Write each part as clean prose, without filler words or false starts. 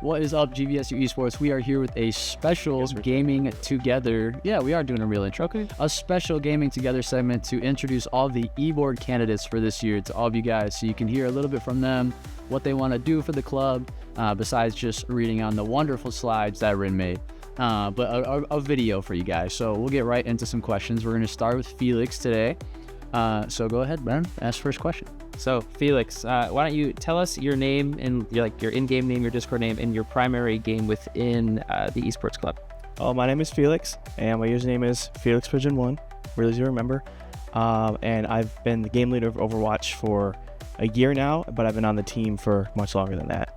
What is up, GVSU Esports? We are here with a special gaming together. Yeah, we are doing a real intro. Okay. A special gaming together segment to introduce all the Eboard candidates for this year to all of you guys, so you can hear a little bit from them, what they want to do for the club, besides just reading on the wonderful slides that Rin made. But a video for you guys. So we'll get right into some questions. We're going to start with Felix today. So go ahead, Ben. Ask first question. So Felix, why don't you tell us your name and your in-game name, your Discord name, and your primary game within the esports club. Oh, my name is Felix, and my username is FelixPigeon1. Really easy to remember. And I've been the game leader of Overwatch for a year now, but I've been on the team for much longer than that.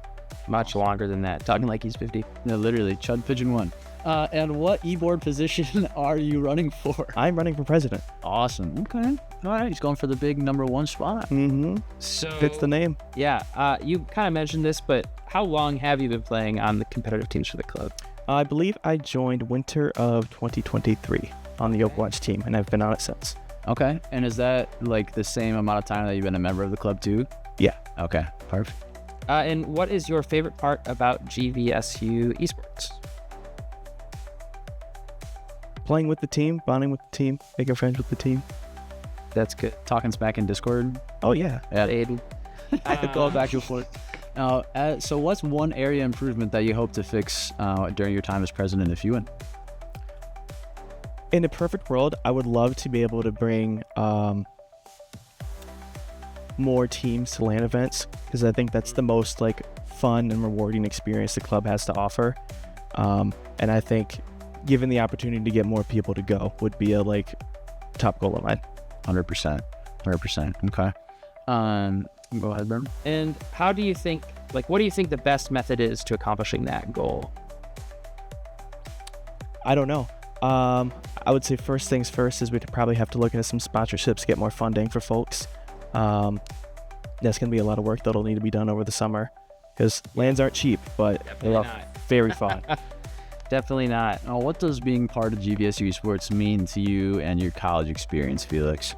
Much longer than that. Talking like he's 50. No, literally, Chud Pigeon 1. And what Eboard position are you running for? I'm running for president. Awesome. Okay. All right. He's going for the big #1 spot. Mm-hmm. So Fits the name. Yeah. You kind of mentioned this, but how long have you been playing on the competitive teams for the club? I believe I joined winter of 2023 on the Overwatch team, and I've been on it since. Okay. And is that like the same amount of time that you've been a member of the club too? Yeah. Okay. Perfect. And what is your favorite part about GVSU Esports? Playing with the team, bonding with the team, making friends with the team. That's good. Talking smack in Discord. Oh, yeah. Yeah. Aiden. I could go back and forth. So what's one area improvement that you hope to fix during your time as president if you win? In a perfect world, I would love to be able to bring more teams to LAN events, because I think that's the most fun and rewarding experience the club has to offer. And I think given the opportunity to get more people to go would be a top goal of mine. 100%. Okay. Go ahead, Ben. And how do you think, what do you think the best method is to accomplishing that goal? I don't know. I would say first things first is we'd probably have to look into some sponsorships, get more funding for folks. That's going to be a lot of work that'll need to be done over the summer, because LANs aren't cheap, but they're very fun. Definitely not. What does being part of GVSU Esports mean to you and your college experience, Felix?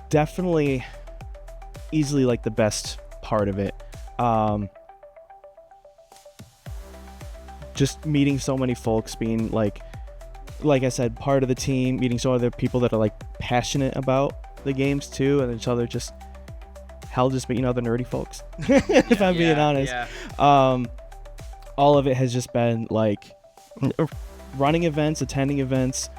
Definitely easily the best part of it. Just meeting so many folks, being like I said, part of the team, meeting so other people that are passionate about the games too, and each other, just meeting other nerdy folks. If I'm being honest. Yeah. All of it has just been running events, attending events.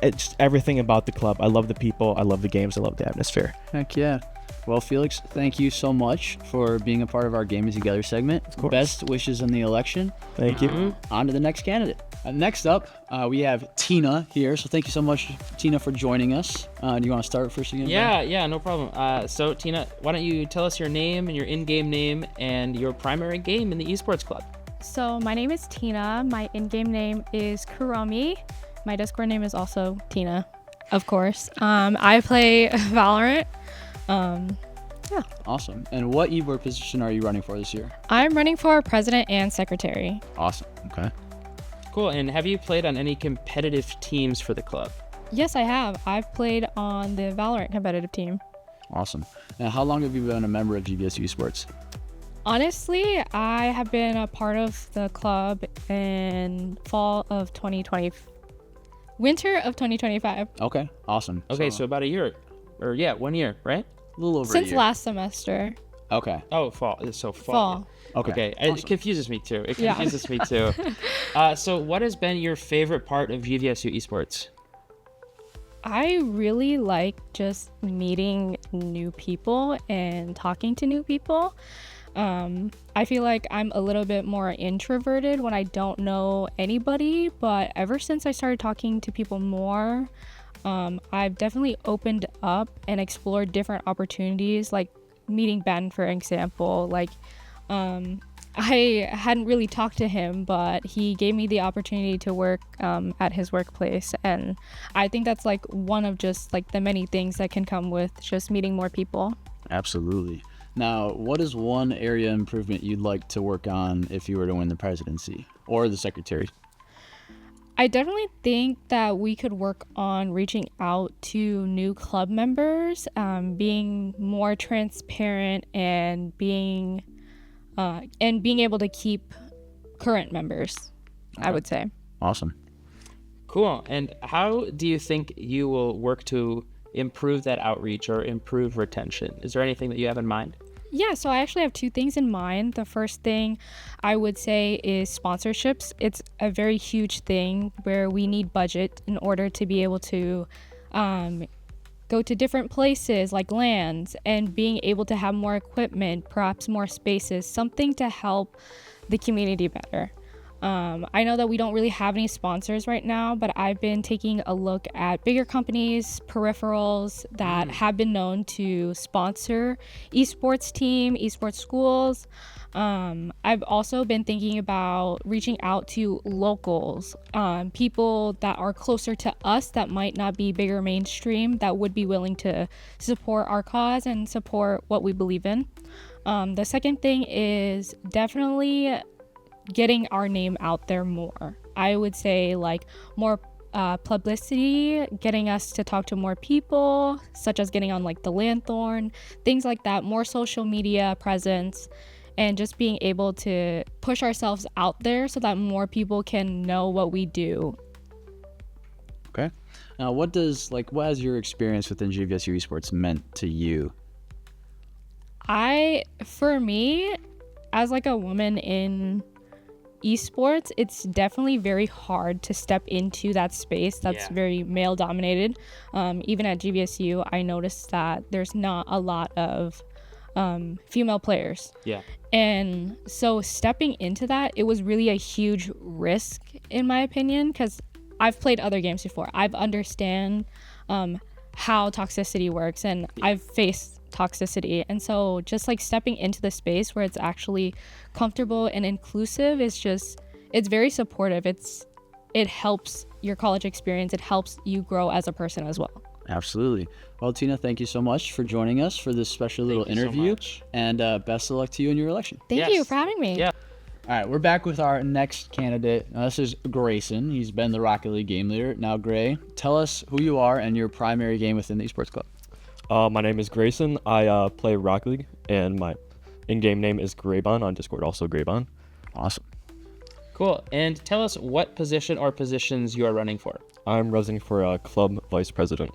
It's just everything about the club. I love the people. I love the games. I love the atmosphere. Heck yeah. Well, Felix, thank you so much for being a part of our Gaming Together segment. Of course. Best wishes in the election. Thank you. On to the next candidate. Next up, we have Tina here. So thank you so much, Tina, for joining us. Do you want to start first again? Yeah, no problem. So Tina, why don't you tell us your name and your in-game name and your primary game in the esports club? So my name is Tina. My in-game name is Kuromi. My Discord name is also Tina, of course. I play Valorant. Yeah. Awesome. And what Eboard position are you running for this year? I'm running for president and secretary. Awesome. Okay. Cool. And have you played on any competitive teams for the club? Yes, I have. I've played on the Valorant competitive team. Awesome. Now, how long have you been a member of GVSU Esports? Honestly, I have been a part of the club in winter of 2025. Okay. Awesome. Okay, so about a year, or 1 year, right? A little over Since a year. last semester. Okay. Oh, fall. So fall. Okay. Awesome. Awesome. It confuses me too. So what has been your favorite part of GVSU Esports? I really like just meeting new people and talking to new people. I feel like I'm a little bit more introverted when I don't know anybody, but ever since I started talking to people more, I've definitely opened up and explored different opportunities, like meeting Ben, for example. I hadn't really talked to him, but he gave me the opportunity to work at his workplace, and I think that's one of just the many things that can come with just meeting more people. Absolutely. Now, what is one area improvement you'd like to work on if you were to win the presidency or the secretary? I definitely think that we could work on reaching out to new club members, being more transparent and being and being able to keep current members, I would say. Awesome. Cool. And how do you think you will work to improve that outreach or improve retention? Is there anything that you have in mind? Yeah, so I actually have two things in mind. The first thing I would say is sponsorships. It's a very huge thing where we need budget in order to be able to go to different places like lands, and being able to have more equipment, perhaps more spaces, something to help the community better. I know that we don't really have any sponsors right now, but I've been taking a look at bigger companies, peripherals that have been known to sponsor esports team, esports schools. I've also been thinking about reaching out to locals, people that are closer to us that might not be bigger mainstream, that would be willing to support our cause and support what we believe in. The second thing is definitely getting our name out there more. I would say like more publicity, getting us to talk to more people, such as getting on like the Lanthorn, things like that, more social media presence, and just being able to push ourselves out there so that more people can know what we do. Okay. Now, what has your experience within GVSU esports meant to you? For me, as like a woman in esports, it's definitely very hard to step into that space that's very male dominated. Even at GVSU, I noticed that there's not a lot of female players. Yeah. And so stepping into that, it was really a huge risk in my opinion, because I've played other games before. I've understand how toxicity works, and I've faced toxicity, and so just like stepping into the space where it's actually comfortable and inclusive is just, it's very supportive. It helps your college experience. It helps you grow as a person as well. Absolutely. Well, Tina, thank you so much for joining us for this special little interview, and best of luck to you in your election. Thank you for having me. Yeah. All right, we're back with our next candidate. Now, this is Grayson. He's been the Rocket League game leader. Now, Gray, tell us who you are and your primary game within the esports club. My name is Grayson. I play Rocket League, and my in-game name is Graybon on Discord, also Graybon. Awesome. Cool. And tell us what position or positions you are running for. I'm running for club vice president.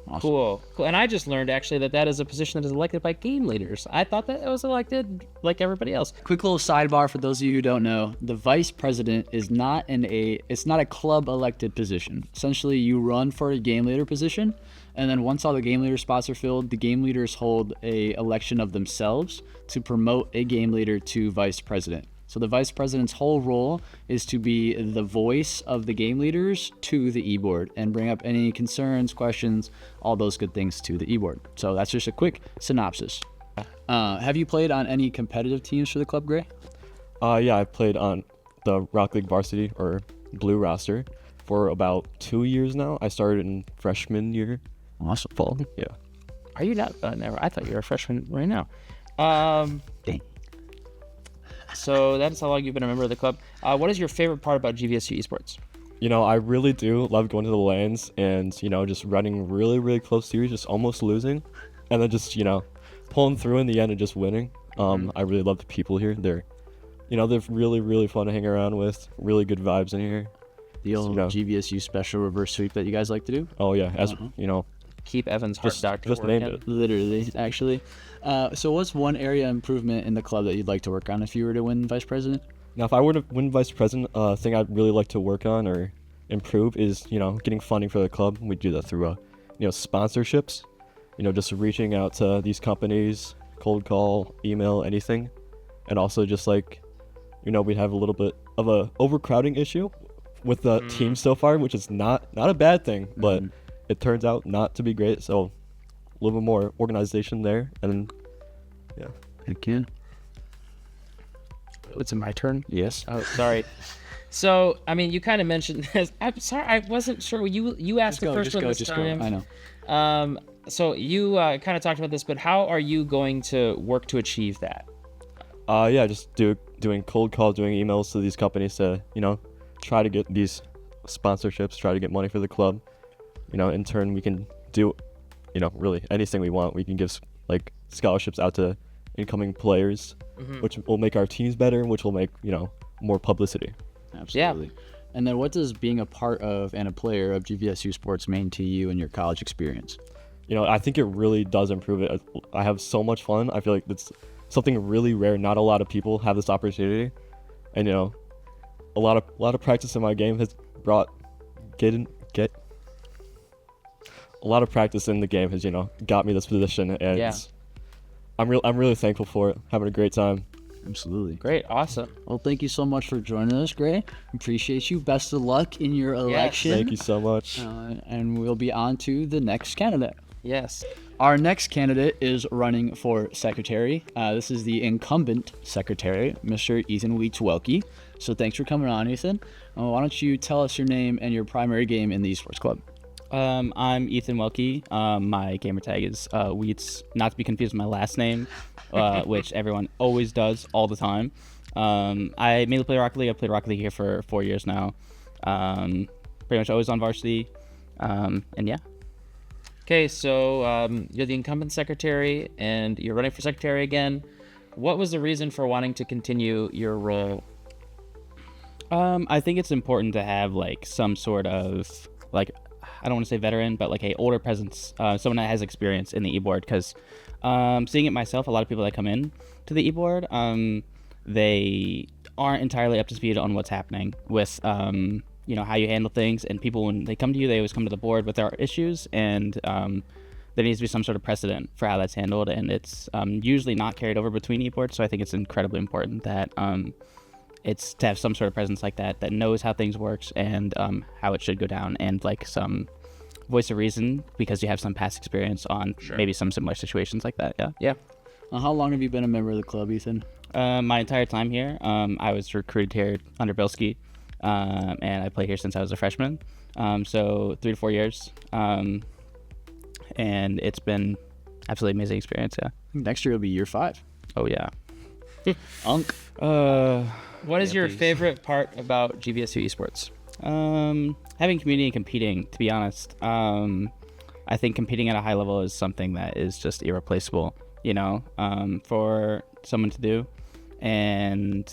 Awesome. Cool. And I just learned actually that is a position that is elected by game leaders. I thought that it was elected like everybody else. Quick little sidebar for those of you who don't know: the vice president is not it's not a club elected position. Essentially, you run for a game leader position, and then once all the game leader spots are filled, the game leaders hold a election of themselves to promote a game leader to vice president. So the vice president's whole role is to be the voice of the game leaders to the Eboard and bring up any concerns, questions, all those good things to the Eboard. So that's just a quick synopsis. Have you played on any competitive teams for the club, Gray? Yeah, I played on the Rocket League varsity or blue roster for about 2 years now. I started in freshman year. Awesome. Fall. Yeah. Are you not? Never. I thought you were a freshman right now. Dang. So that's how long you've been a member of the club. What is your favorite part about GVSU esports? You know, I really do love going to the lanes and, just running really, really close series, just almost losing. And then just, pulling through in the end and just winning. I really love the people here. They're really, really fun to hang around with. Really good vibes in here. The old GVSU special reverse sweep that you guys like to do? Oh, yeah. As, Keep Evan's heart doctor just working. named it. Literally, actually. So what's one area of improvement in the club that you'd like to work on if you were to win vice president? Now, if I were to win vice president, thing I'd really like to work on or improve is, getting funding for the club. We do that through, sponsorships. Just reaching out to these companies, cold call, email, anything. And also just we have a little bit of a overcrowding issue with the team so far, which is not a bad thing, but it turns out not to be great. So a little bit more organization there, and yeah. Thank you. It's my turn. Yes. Oh, sorry. So, you kind of mentioned this. I'm sorry, I wasn't sure. You asked the first one this time. I know. So you kind of talked about this, but how are you going to work to achieve that? Yeah, just doing cold calls, doing emails to these companies to, try to get these sponsorships, try to get money for the club. In turn, we can do, really anything we want. We can give scholarships out to incoming players, which will make our teams better, which will make, more publicity. Absolutely. And then what does being a part of and a player of GVSU sports mean to you in your college experience? I think it really does improve it. I have so much fun. I feel like it's something really rare. Not a lot of people have this opportunity. And, a lot of practice in my game has brought a lot of practice in the game has, got me this position, and I'm really thankful for it. Having a great time. Absolutely. Great. Awesome. Well, thank you so much for joining us, Gray. Appreciate you. Best of luck in your election. Thank you so much. And we'll be on to the next candidate. Yes. Our next candidate is running for secretary. This is the incumbent secretary, Mr. Ethan Weeks-Welke. So thanks for coming on, Ethan. Why don't you tell us your name and your primary game in the esports club? I'm Ethan Welke. My gamer tag is Wheats, not to be confused with my last name, which everyone always does all the time. I mainly play Rocket League. I've played Rocket League here for 4 years now. Pretty much always on varsity. And yeah. Okay, so you're the incumbent secretary, and you're running for secretary again. What was the reason for wanting to continue your role? I think it's important to have some sort of I don't want to say veteran, but a older presence, someone that has experience in the Eboard. Because seeing it myself, a lot of people that come in to the Eboard, they aren't entirely up to speed on what's happening with how you handle things. And people, when they come to you, they always come to the board with their issues, and there needs to be some sort of precedent for how that's handled, and it's usually not carried over between Eboards. So I think it's incredibly important that it's to have some sort of presence like that knows how things works and how it should go down, and some voice of reason because you have some past experience on maybe some similar situations like that. Yeah. How long have you been a member of the club, Ethan? My entire time here. I was recruited here under Bilski, and I played here since I was a freshman. So 3 to 4 years. And it's been absolutely amazing experience. Yeah. Next year will be year 5. Oh yeah. Unk. What is your favorite part about GVSU esports? Having community and competing, to be honest. I think competing at a high level is something that is just irreplaceable, for someone to do. And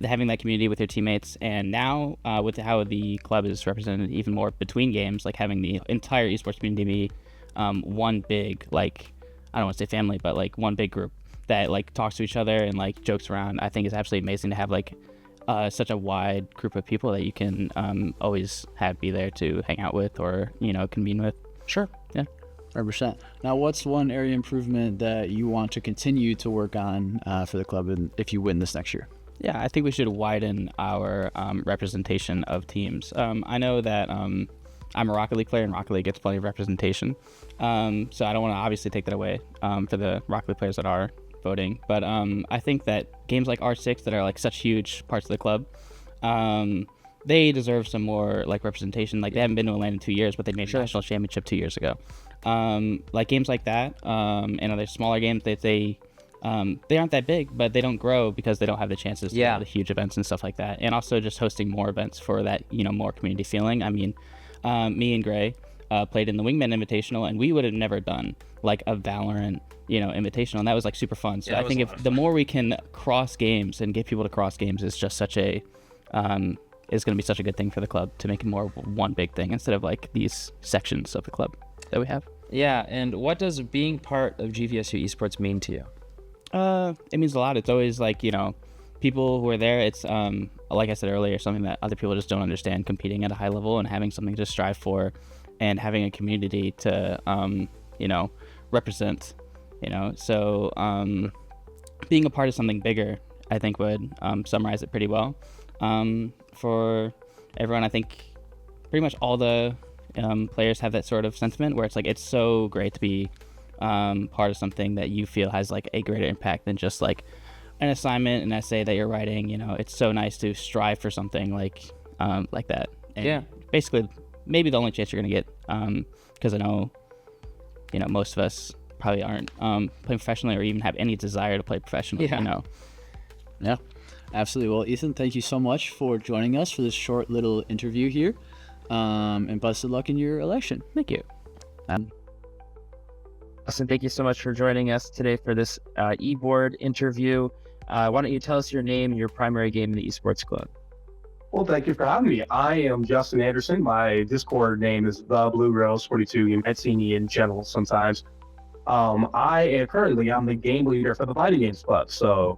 having that community with your teammates, and now with how the club is represented even more between games, having the entire esports community be one big, I don't want to say family, but one big group that talks to each other and jokes around. I think is absolutely amazing to have such a wide group of people that you can always have be there to hang out with or convene with. Sure. Yeah. 100%. Now, what's one area improvement that you want to continue to work on for the club if you win this next year? Yeah, I think we should widen our representation of teams. I know that I'm a Rocket League player, and Rocket League gets plenty of representation. So I don't want to obviously take that away for the Rocket League players that are voting. But I think that games like R6 that are such huge parts of the club, they deserve some more representation. They haven't been to Atlanta in 2 years, but they made a national championship 2 years ago. Games like that, and other smaller games that they aren't that big, but they don't grow because they don't have the chances to have the huge events and stuff like that. And also just hosting more events for that, more community feeling. I mean, me and Gray played in the Wingman Invitational, and we would have never done a Valorant, Invitational, and that was super fun. So I think if the more we can cross games and get people to cross games is just such a is going to be such a good thing for the club to make it more one big thing instead of these sections of the club that we have. Yeah, and what does being part of GVSU esports mean to you? It means a lot. It's always people who are there. It's like I said earlier, something that other people just don't understand. Competing at a high level and having something to strive for, and having a community to represent. So being a part of something bigger, I think would summarize it pretty well. For everyone, I think pretty much all the players have that sort of sentiment where it's so great to be part of something that you feel has a greater impact than just an assignment, an essay that you're writing. It's so nice to strive for something like that. And basically maybe the only chance you're gonna get, because I know most of us probably aren't playing professionally or even have any desire to play professionally. Yeah, absolutely. Well, Ethan, thank you so much for joining us for this short little interview here, and best of luck in your election. Thank you. Justin, thank you so much for joining us today for this Eboard interview. Why don't you tell us your name and your primary game in the esports club? Well, thank you for having me. I am Justin Anderson. My Discord name is the Blue Rose 42. You might see me in general sometimes. I'm the game leader for the Fighting Games Club. So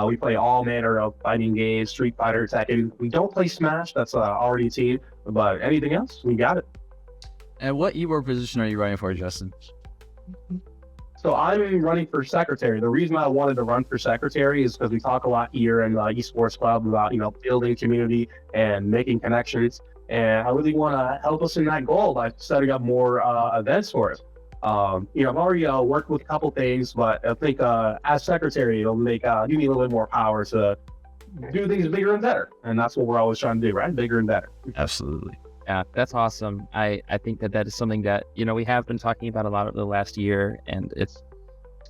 we play all manner of fighting games, Street Fighter, Tekken. We don't play Smash. That's already a team. But anything else, we got it. And what Eboard position are you running for, Justin? So I'm running for secretary. The reason I wanted to run for secretary is because we talk a lot here in the esports club about, building community and making connections. And I really want to help us in that goal by setting up more events for us. I've already worked with a couple things, but I think as secretary, it'll make give me a little bit more power to do things bigger and better. And that's what we're always trying to do, right? Bigger and better. Absolutely. Yeah, that's awesome. I think that is something that, we have been talking about a lot over the last year, and it's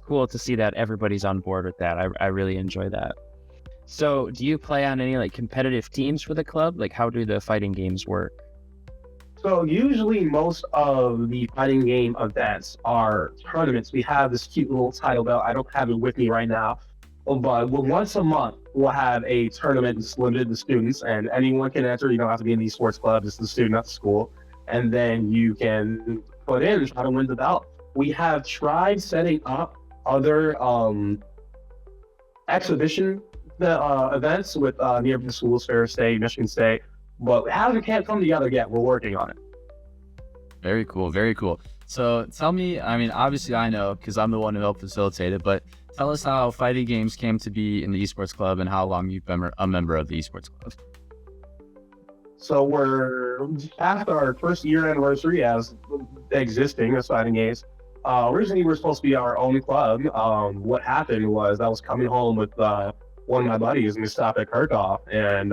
cool to see that everybody's on board with that. I really enjoy that. So do you play on any competitive teams for the club? How do the fighting games work? So usually most of the fighting game events are tournaments. We have this cute little title belt. I don't have it with me right now, but once a month we'll have a tournament that's limited to students, and anyone can enter. You don't have to be in the esports club, just the student at the school, and then you can put in and try to win the belt. We have tried setting up other exhibition events with nearby schools, Fair State, Michigan State, but it can't come together yet. We're working on it. Very cool. Very cool. So tell me, obviously I know because I'm the one who helped facilitate it, but tell us how fighting games came to be in the esports club and how long you've been a member of the esports club. So we're past our first year anniversary as existing as fighting games. Originally we were supposed to be our own club. What happened was I was coming home with one of my buddies, and we stopped at Kirchhoff, and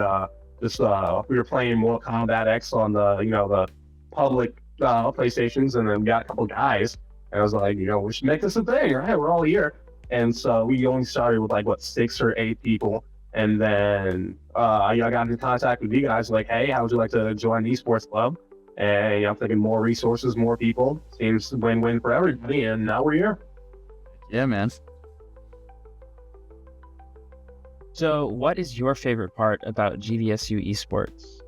we were playing Mortal Kombat X on the public PlayStations, and then we got a couple guys, and I was like, we should make this a thing, right? We're all here. And so we only started with 6 or 8 people. And then I got into contact with you guys, hey, how would you like to join the esports club? And I'm thinking more resources, more people, seems win-win for everybody. And now we're here. Yeah, man. So what is your favorite part about GVSU esports?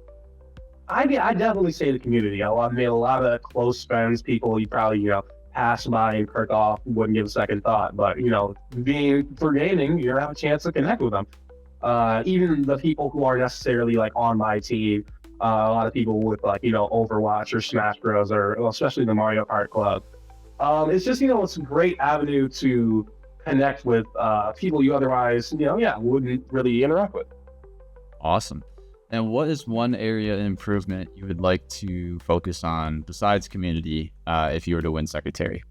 I definitely say the community. I've made a lot of close friends, people you probably, pass by and Kirchhoff wouldn't give a second thought. But, being for gaming, you have a chance to connect with them. Even the people who aren't necessarily on my team, a lot of people with Overwatch or Smash Bros. Or especially the Mario Kart Club. It's just, it's a great avenue to connect with people you otherwise, wouldn't really interact with. Awesome. And what is one area of improvement you would like to focus on besides community if you were to win secretary?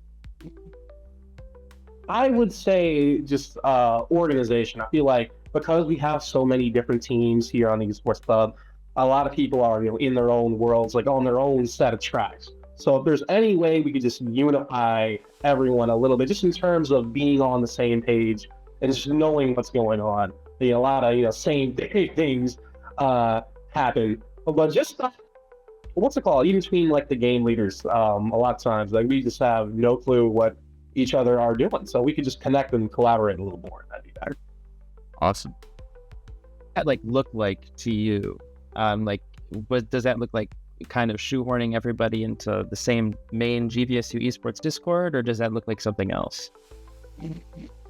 I would say just organization. I feel like because we have so many different teams here on the esports club, a lot of people are in their own worlds, on their own set of tracks. So if there's any way we could just unify everyone a little bit, just in terms of being on the same page and just knowing what's going on. A lot of same things happen, but just what's it called? Even between the game leaders, a lot of times we just have no clue what each other are doing, so we could just connect and collaborate a little more. That'd be better. Awesome. What that look like to you? What does that look like? Kind of shoehorning everybody into the same main GVSU esports Discord, or does that look like something else?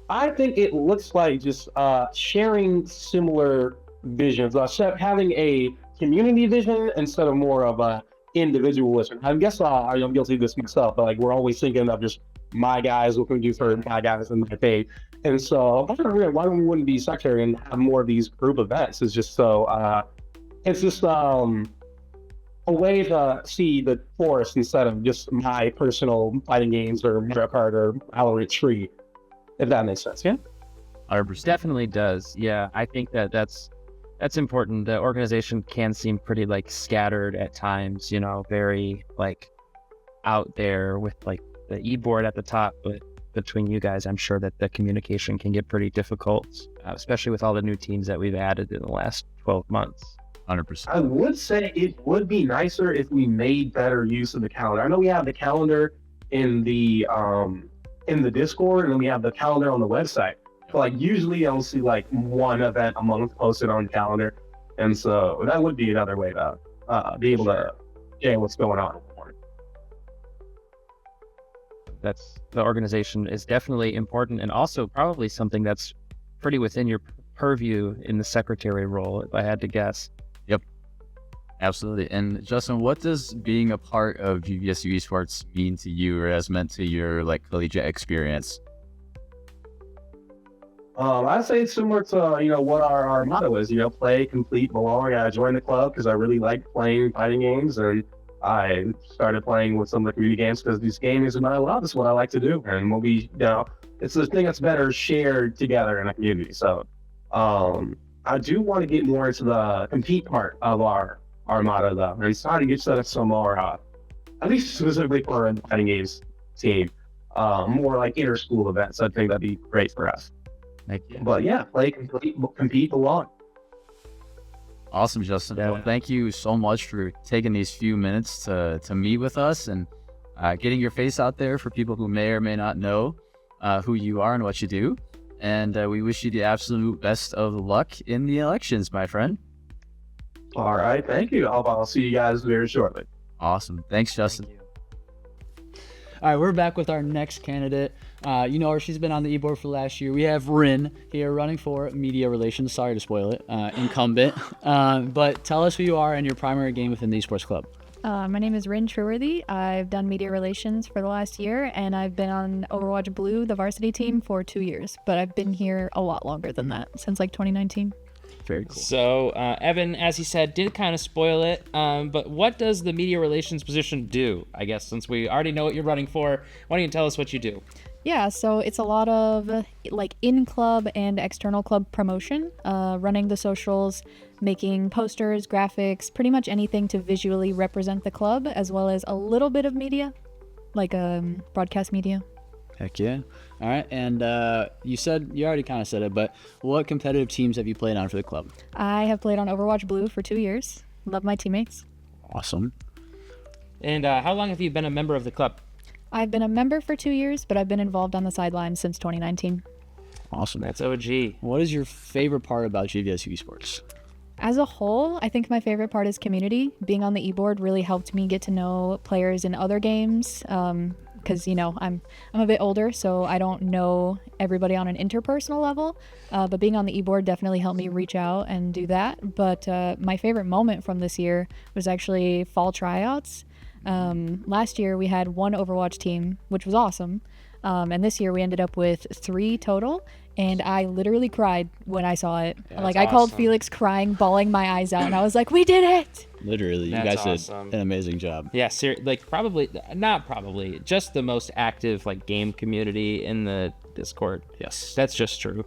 I think it looks like just sharing similar visions, having a community vision instead of more of a individualism. I guess I'm guilty of this myself, but like we're always thinking of just my guys, what can we do for my guys and my pay. And so why we wouldn't be secretary and have more of these group events is just so it's just a way to see the forest instead of just my personal fighting games or Mario Kart or Valorant tree, if that makes sense. Yeah, 100%. Definitely does. Yeah, I think that's important. The organization can seem pretty like scattered at times, you know, very like out there with like the Eboard at the top, but between you guys, I'm sure that the communication can get pretty difficult, especially with all the new teams that we've added in the last 12 months. 100%. I would say it would be nicer if we made better use of the calendar. I know we have the calendar in the in the Discord, and then we have the calendar on the website. But like usually I'll see like one event a month posted on the calendar, and so that would be another way to be able to get what's going on. That's the organization is definitely important, and also probably something that's pretty within your purview in the secretary role, if I had to guess. Absolutely. And Justin, what does being a part of GVSU Esports mean to you, or has meant to your like collegiate experience? I'd say it's similar to what our motto is. Play, complete, belong. I joined the club because I really like playing fighting games, and I started playing with some of the community games because these games are my love. It's what I like to do, and it's the thing that's better shared together in a community. So, I do want to get more into the compete part of our motto, though, and try to get some more, at least specifically for the fighting games team, more like inter-school events. I think that'd be great for us. But yeah, play, complete, compete, belong. Awesome, Justin. Yeah. Well, thank you so much for taking these few minutes to meet with us and getting your face out there for people who may or may not know who you are and what you do. And we wish you the absolute best of luck in the elections, my friend. All right, thank you. I'll see you guys very shortly. Awesome. Thanks, Justin. All right, we're back with our next candidate. You know her, she's been on the Eboard for last year. We have Rin here running for media relations. Sorry to spoil it, incumbent. But tell us who you are and your primary game within the esports club. My name is Rin Truworthy. I've done media relations for the last year, and I've been on Overwatch Blue, the varsity team, for 2 years. But I've been here a lot longer than that, since like 2019. Very cool. So Evan, as he said, did kind of spoil it. But what does the media relations position do? I guess since we already know what you're running for, why don't you tell us what you do? Yeah, so it's a lot of like in-club and external club promotion, running the socials, making posters, graphics, pretty much anything to visually represent the club, as well as a little bit of media, like broadcast media. Heck yeah. All right, and you already kind of said it, but what competitive teams have you played on for the club? I have played on Overwatch Blue for 2 years. Love my teammates. Awesome. And how long have you been a member of the club? I've been a member for 2 years, but I've been involved on the sidelines since 2019. Awesome. That's OG. What is your favorite part about GVSU Esports? As a whole, I think my favorite part is community. Being on the Eboard really helped me get to know players in other games. Because I'm a bit older, so I don't know everybody on an interpersonal level. But being on the Eboard definitely helped me reach out and do that. But my favorite moment from this year was actually fall tryouts. Last year we had one Overwatch team, which was awesome. And this year we ended up with 3 total. And I literally cried when I saw it. Yeah, I that's called awesome. Felix crying, bawling my eyes out, and I was like, "We did it!" Literally, you That's guys did awesome. an amazing job. Yeah, just the most active like game community in the Discord. Yes. That's just true.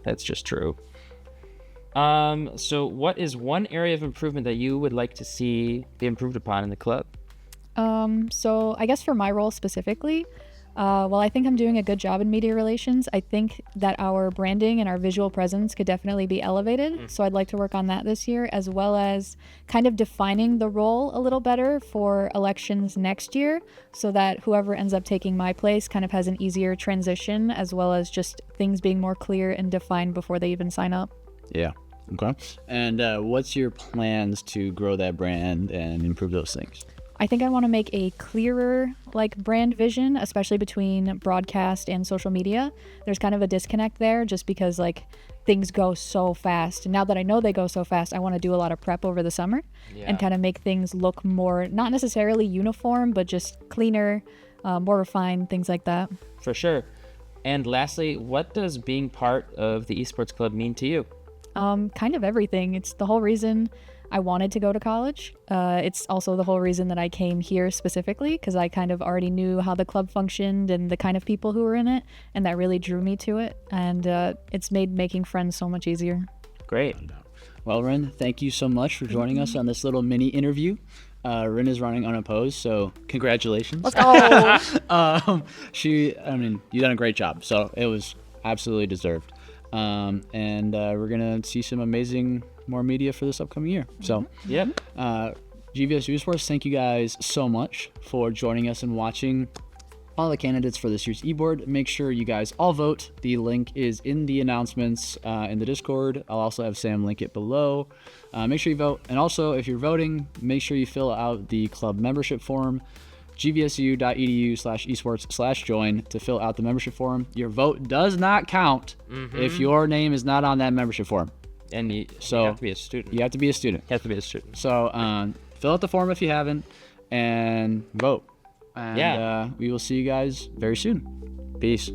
So what is one area of improvement that you would like to see be improved upon in the club? So I guess for my role specifically, while I think I'm doing a good job in media relations, I think that our branding and our visual presence could definitely be elevated. So I'd like to work on that this year, as well as kind of defining the role a little better for elections next year, so that whoever ends up taking my place kind of has an easier transition, as well as just things being more clear and defined before they even sign up. Yeah. Okay. And what's your plans to grow that brand and improve those things? I think I want to make a clearer brand vision, especially between broadcast and social media. There's kind of a disconnect there just because things go so fast. And now that I know they go so fast, I want to do a lot of prep over the summer and kind of make things look more, not necessarily uniform, but just cleaner, more refined, things like that. For sure. And lastly, what does being part of the esports club mean to you? Kind of everything. It's the whole reason I wanted to go to college. It's also the whole reason that I came here specifically, because I kind of already knew how the club functioned and the kind of people who were in it, and that really drew me to it. And it's made making friends so much easier. Great. Well, Rin, thank you so much for joining us on this little mini interview. Rin is running unopposed, so congratulations. Let's go. You done a great job, so it was absolutely deserved. And we're gonna see some amazing more media for this upcoming year. So, Yep. GVSU Esports, thank you guys so much for joining us and watching all the candidates for this year's eBoard. Make sure you guys all vote. The link is in the announcements in the Discord. I'll also have Sam link it below. Make sure you vote. And also, if you're voting, make sure you fill out the club membership form, gvsu.edu/esports/join to fill out the membership form. Your vote does not count if your name is not on that membership form. And you So have to be a student. you have to be a student. You have to be a student. So fill out the form if you haven't, and vote. And Yeah. we will see you guys very soon. Peace.